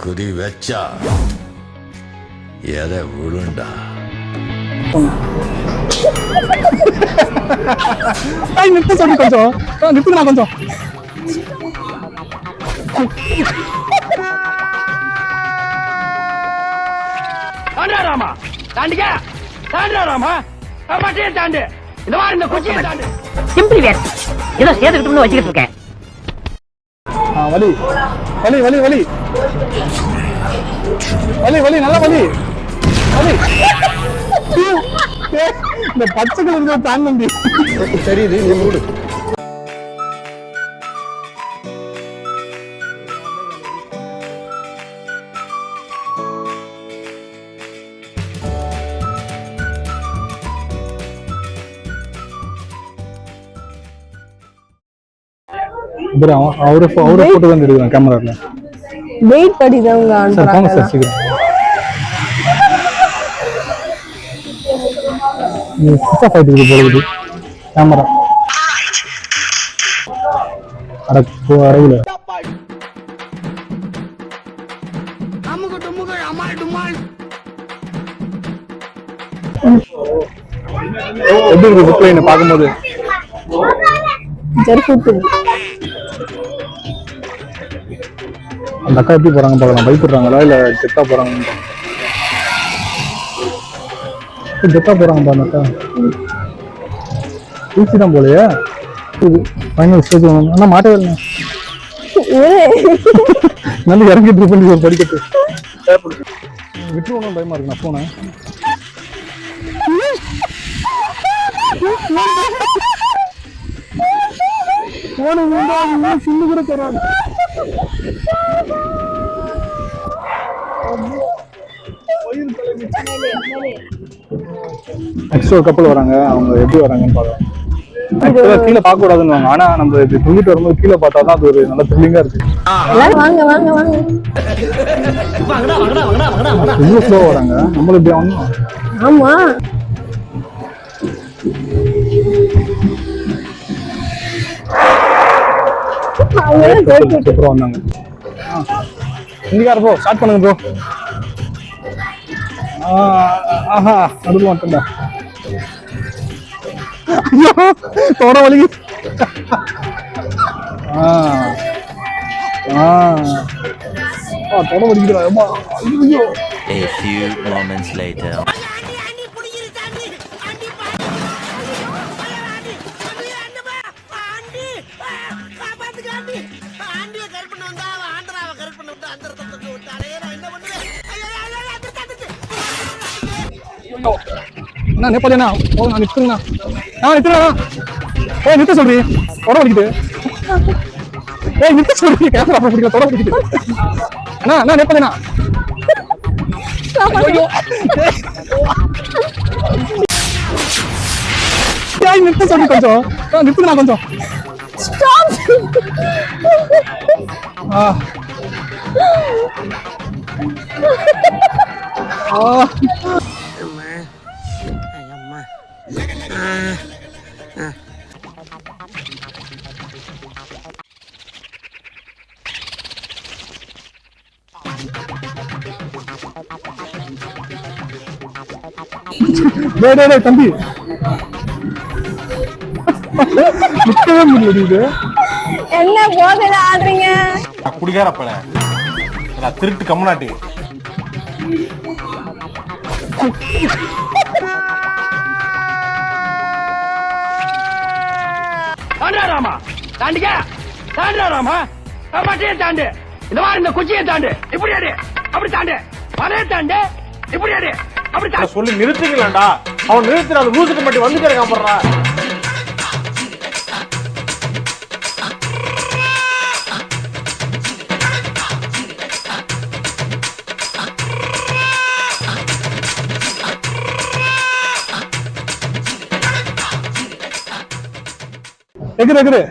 குறி வச்சா எதை விழுண்டா நிறுத்த சொல்லி கொஞ்சம் நிறுத்துனா கொஞ்சம் ராமா தாண்டிக்க தாண்டா ராமா மட்டையை தாண்டு இந்த மாதிரி இந்த குச்சியை தாண்டு சிம்பிளி வேர் ஏதோ சேர்த்துக்கிட்டு வச்சுக்கிட்டு இருக்கேன் வலி வலி வலி வலி வலி வலி நல்லா வலி வலி இந்த பச்சை கலர் தாங்க முடியும் தெரியுது நீ மூடு அவரை போட்டோ தான் எடுக்கிறேன் கேமரால வெயிட் பண்ணிடுங்க சார் போங்க சார் சீக்கிரம் சுவிட்ச் ஆஃப் ஆயிட்டு போகுது கேமரா அடகுல எப்படி இருக்கு புக் லைன் பார்க்கும்போது அந்த அக்கா எப்படி போறாங்க பார்க்கலாம் பயப்படுறாங்களா இல்ல செத்தா போறாங்க செத்தா போறாங்க அந்த அக்கா ஊசி தான் போலையா ஃபைனல் ஸ்டேஜ் ஆனா மாட்டவே இல்லை நல்லா இறங்கிட்டு பண்ணி படிக்கட்டு விட்டுருவோம் பயமா இருக்கு நான் போனேன் சின்ன கூட தராது நெக்ஸ்ட் ஒரு கப்பல் வராங்க அவங்க எப்படி வராங்கன்னு பாக்கலாம் கீழே பார்க்க கூடாதுன்னு ஆனா நம்ம இது தூங்கிட்டு வரும்போது கீழே பார்த்தாதான் அது ஒரு நல்ல த்ரில்லிங்கா இருக்கு ரொம்ப ஸ்லோவா வராங்க நம்மளும் இப்படி ஆகணும் ஆமா வந்தாங்க இந்திக்கார போ ஸ்டார்ட் பண்ணுங்க ப்ரோ ஆஹா நடுவில் மட்டும்டா தொட வலிக்கு தொட வலிக்கிறா A few moments later. என்ன நேபாளியா நான் நிற்கிறேண்ணா நிற்கிறேன் நிறுத்த சொல்றீ தொட வலிக்குது நிறுத்த சொல்றீ கேமரா பிடிக்கல தொட வலிக்குது அண்ணா நேபாளியா நிறுத்த சொல்லி கொஞ்சம் நிறுத்துனா கொஞ்சம் தம்பி நிற்கவே முடியல என்ன போதையில ஆடுறீங்க குடிகாரப்பல திருட்டு கம்முனாட்டி ராமா தாண்டிக்க தாண்டா ராமா மட்டையை தாண்டு இந்த மாதிரி இந்த குச்சியை தாண்டு இப்படி அடி அப்படி தாண்டு மலையை தாண்டு இப்படி அடி அப்படி தாண்டு சொல்லி நிறுத்துக்கலாம்டா அவன் நிறுத்துற அந்த லூசுக்கு மட்டும் வந்து கேட்க போடுறா எகுரு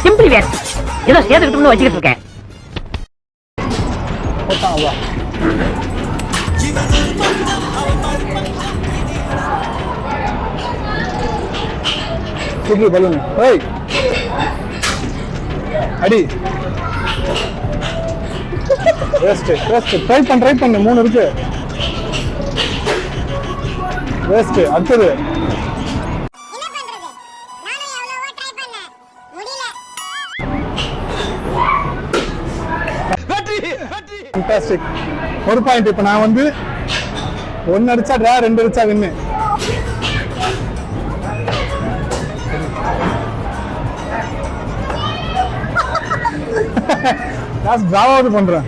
சிம்பிளி வேர் ஏதோ சேர்த்துக்கிட்டு வச்சுக்கிட்டு இருக்கேன் போட்டான் சுற்றி பலூன் ஏய் அடி வேஸ்ட் ட்ரை பண்ணு 3 இருக்கு வேஸ்ட் அடுத்தது ஃபேண்டாஸ்டிக் ஒரு பாயிண்ட் இப்போ நான் வந்து 1 அடிச்சா ட்ரா 2 அடிச்சா வின்னு நான் டிராவாவது பண்றேன்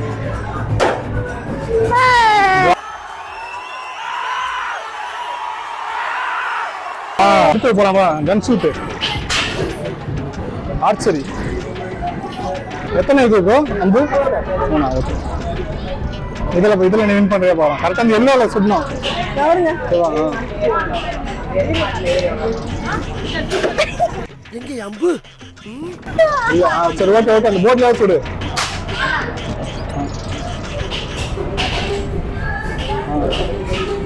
அடுத்து போலாமா கன் ஷூட் ஆர்ச்சரி எத்தனை இருக்கும் அம்பு 3 ஓகே இதுல நீ வின் பண்றே போறோம் கரெக்டா அந்த எல்லோல சுடணும் எங்க அம்பு சரி ஓகே அந்த போட்ல சுடு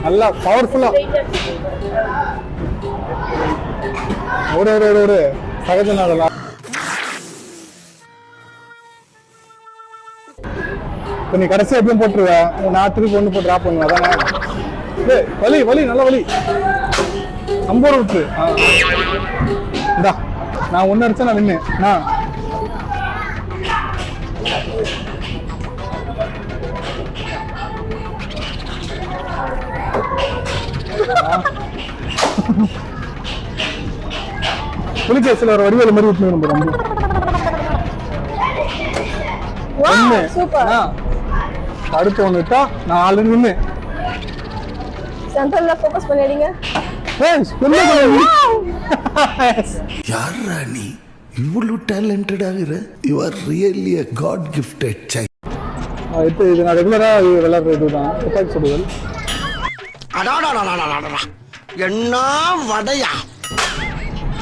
நல்லா பவர்ஃபுல்லா ஓடு சகஜம் அதெல்லாம் நீ கடைசி எப்பயும் போட்டுருவ நான் திருப்பி ஒன்று போட்டு ட்ராப் பண்ணுவேன் அதானே வலி நல்ல வலி அம்போட விட்டுரு இந்தா நான் 1 அடிச்சா நான் வின்னு புலிகேசில் ஒரு வடிவேல மாதிரி விட்டு நம்ம அடுத்து ஒண்ணுட்டா நான் ஆல்ரெடி வின்னு சென்டர்ல ஃபோக்கஸ் பண்ணிடுங்க யாரா நீ இவ்வளவு டேலண்டட் ஆகுற you are really a god gifted child இது நான் ரெகுலரா விளையாடுற இதுதான் துப்பாக்கி சுடுதல் என்ன வடையா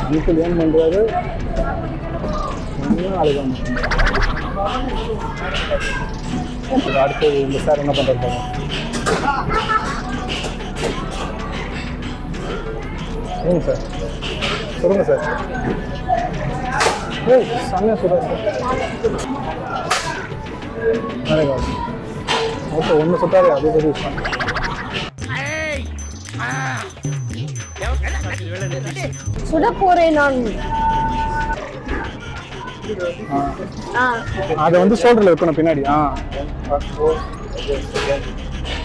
அங்கிள் ஏன் பண்றாரு அடுத்து இந்த சார் என்ன பண்றாரு சார் சொல்லுங்க சார் செம்மையா சொல்றாரு ஓகே 1 சுட்டாரு அதே சரி யூஸ் பண்ண சுட போறேன் நான் அதை வந்து ஷோல்டர்ல வைக்கணும் பின்னாடி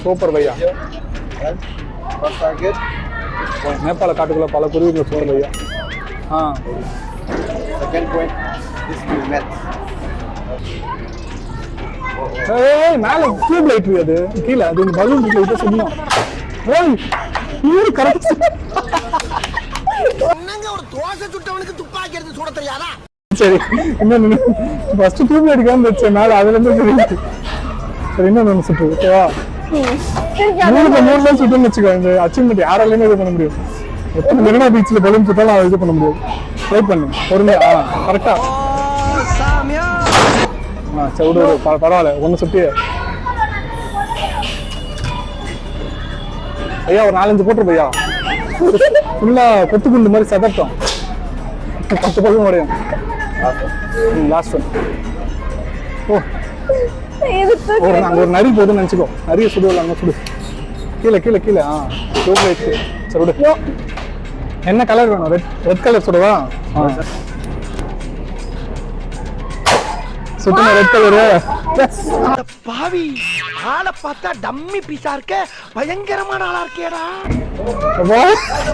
சூப்பர் பையா நேபாள காட்டுக்குள்ள பல குருவிகள் சோறு பையா மேல டியூப் லைட் அது கீழே அது பலூன் லைட்டா சொல்லணும் கரெக்ட் ஒரு தோசை சுட்டவனுக்கு துப்பாக்கி எடுத்து சுட தெரியாதா சரி இன்னொன்னு ஃபர்ஸ்ட் டியூப் லைட் காம் வச்சேன் மேல அதுல இருந்து தெரியுது சரி இன்னொன்னு சுட்டு ஓகேவா 3 சுட்டுன்னு வச்சுக்கோ இந்த அச்சீவ்மெண்ட் யாராலையுமே இது பண்ண முடியும் எத்தனை மெரினா பீச்சில் பலூன் சுட்டாலும் அதை இது பண்ண முடியாது ட்ரை பண்ணு பொறுமையா கரெக்டா சரி விடு பரவாயில்ல 1 சுட்டி ஐயா ஒரு 4-5 போட்டுரு பையா ஃபுல்லா கொத்துக்குண்டு மாதிரி சதட்டம் 10 பலூன் உடையும் லாஸ்ட் ஒன் அங்க ஒரு நரி போதுன்னு நினைச்சுக்கோ நரிய சுடுவல அங்க சுடு கீழே டியூப் லைட் சரி விடு என்ன கலர் வேணும் ரெட் கலர் சுடுவா சுத்தமா ரெட் கலரு பாவி ஆளை பார்த்தா டம்மி பீஸா இருக்க பயங்கரமான ஆளா இருக்கேடா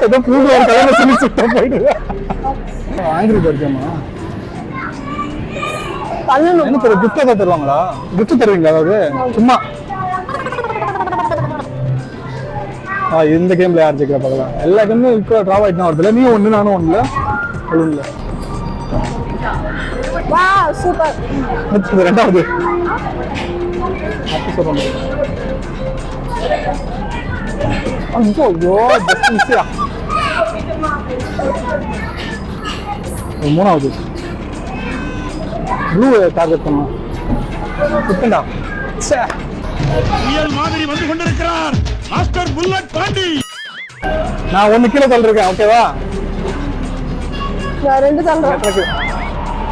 ஏதோ பூ ஒரு கலர்ல சொல்லி சுத்தா போயிடுது ஆங்கிரி போயிருக்கேம்மா என்ன தரு கிஃப்ட் ஏதாவது தருவாங்களா கிஃப்ட் தருவீங்களா அதாவது சும்மா இந்த கேம்ல யார் ஜெயிக்கிற பார்க்கலாம் எல்லா கேமும் இப்போ டிராவ் ஆயிட்டு வருதுல நீ 1 நானும் 1 இல்ல பலூன்ல வாவ் சூப்பர் இது ரெண்டாவது அப்படி சொல்றேன் ஐயோ ஜஸ்ட் மிஸ்யா மூணாவது ப்ளூ டார்கெட் பண்ணலாம் குட்டண்டா சே புயல் மாதிரி வந்து கொண்டிருக்கிறார் மாஸ்டர் புல்லட் பாண்டி நான் 1 கீழே தள்ளிருக்கேன் ஓகேவா நான் 2 தள்ளுறேன்.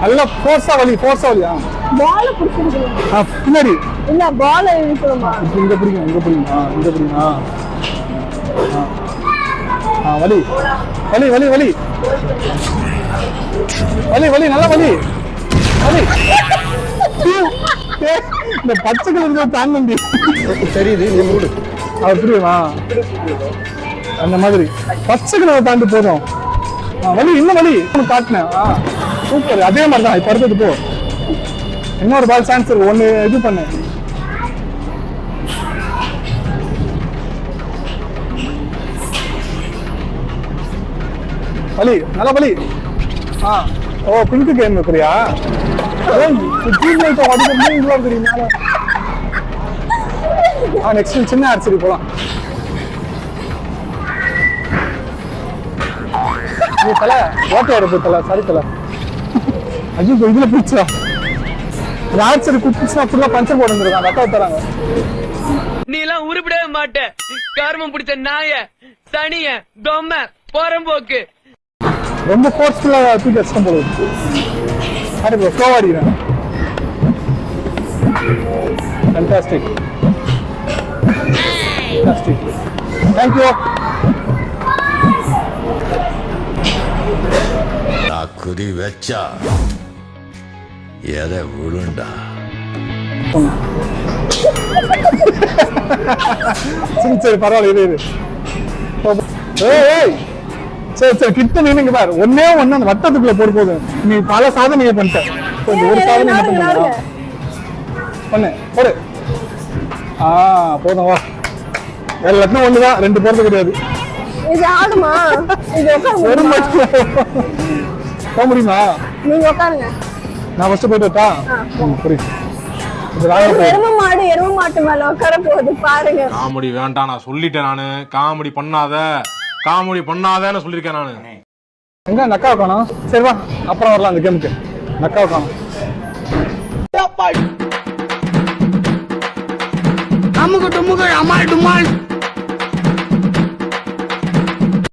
நல்லா ஃபோர்ஸா வலி பால் பிடிச்சிருக்கணும். பின்னாடி இல்ல பால் இழுக்கணுமா? இங்க பிடிக்கும் இங்க பிடிக்கும் வலி நல்லா வலி இந்த பச்சை கலர் தாங்க தெரியுது அது புரியுமா அந்த மாதிரி பச்சை கலர் தாண்டி போதும் வலி இன்னும் வலி காட்டினேன் சூப்பர் அதே மாதிரி தான் இப்ப அடுத்தது போ இன்னொரு பால் சான்ஸ் இருக்கு ஒன்னு இது பண்ணு வலி நல்லா வலி ஓ பிங்க் கேம் இருக்கிறியா நெக்ஸ்ட் சின்ன ஆர்ச்சரி போலாம் தலை ஓட்டையா இருப்பு தலை சரி தலை ஐயோ இதுல பிடிச்சா ஆர்ச்சரி குப்பிச்சுனா ஃபுல்லா பஞ்சர் போட்டு வந்துருக்காங்க அக்கா தராங்க நீ எல்லாம் உருப்பிடவே மாட்ட கர்மம் பிடிச்ச நாய சனிய தொம்ம போறம்போக்கு ரொம்ப ஃபோர்ஸ்ஃபுல்லா தூக்கி வச்சுட்டோம் போல அடி ப்ரோ ஸ்லோவா அடிக்கிறேன் ஃபேண்டாஸ்டிக் தேங்க்யூ குறி வச்சா எதை விழுண்டா சரி பரவாயில்ல இது ஏய் சரி கிட்ட நீங்க பாரு ஒன்னே ஒண்ணு அந்த வட்டத்துக்குள்ள போது நீ பல சாதனையை பண்ணிட்ட ஒரு சாதனை பண்ணு போடு போதும் வா எல்லாத்தையும் ஒண்ணுதான் 2 போறது கிடையாது இது ஆடுமா? இது ஒரு உட்காருங்க. மட்டும் போக முடியுமா? நீங்க உட்காருங்க. நான் ஃபர்ஸ்ட் போயிட்டு வரட்டா? புரியுது. எரும மாட்டு மேல உட்கார போகுது பாருங்க. காமெடி வேண்டாம் நான் சொல்லிட்டேன் நானு காமெடி பண்ணாதன்னு சொல்லிருக்கேன் நானு. எங்க நக்கா காணோம்? சரி வா அப்புறம் வரலாம் அந்த கேமுக்கு. நக்கா காணோம். அம்முக்கு டும்முக்கு அம்மாள் டும்மாள்